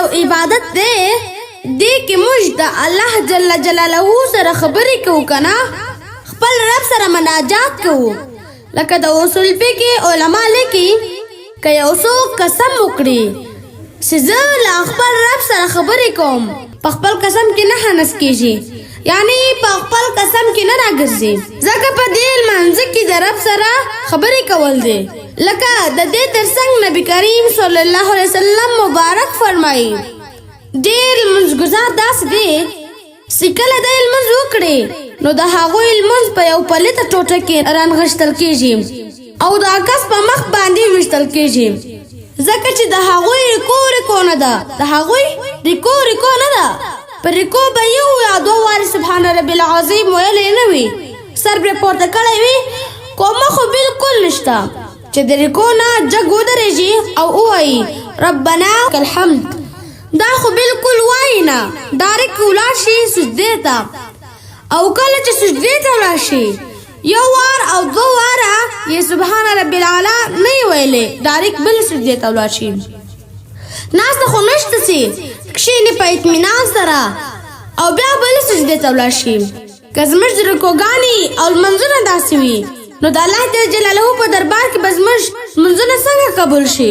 یو عبادت دی دې کې موږ د الله جل جلاله سره خبرې کوو کنه خپل رب سره مناجات کوو لکه د اصول فقه علما لیکي که یو څوک قسم وکړي چې زه له خپل رب سره خبرې کوم په خپل قسم کې نه حنس کېږي یعنی په خپل قسم کې نه راګرځي ځکه په دې لمانځه کې د رب سره خبرې کول دی لکه د دې ترڅنګ نبی کریم صلی الله علیه وسلم مبارک فرمایي ډېر لمونځګزار داسې دی چې کله دی لمونځ وکړي نو د هغوی لمونځ په یو پلیته ټوټه کې رانغښتل کېږي او د کس په مخ باندې ویشتل کېږي ځکه چې د هغوی ریکو نه ده د هغوی ریکو نه ده په ریکو به یو یا دوه وارې سبحان رب العظیم ویلی نه وي سر پرې پورته کړی وي کومه خو بالکل نشته چې د ریکو نه جګ ودرېږي او ووایي ربنا لک الحمد دا خو بالکل وایي نه ډایرکټ ولاړ شي سجدې ته او کله چې سجدې ته ولاړ شي یو وار او دوه واره یې سبحان رب العلا نه یې ویلې ډایرکټ بلې سجدې ته ولاړ شي ناسته خو نشته چې کښېني په اطمینان سره او بیا بلې سجدې ته ولاړ شي که زموږ رکوګانې او لمونځونه داسې وي نو د الله جل جلاله په دربار کې به زموږ لمونځونه څنګه قبول شي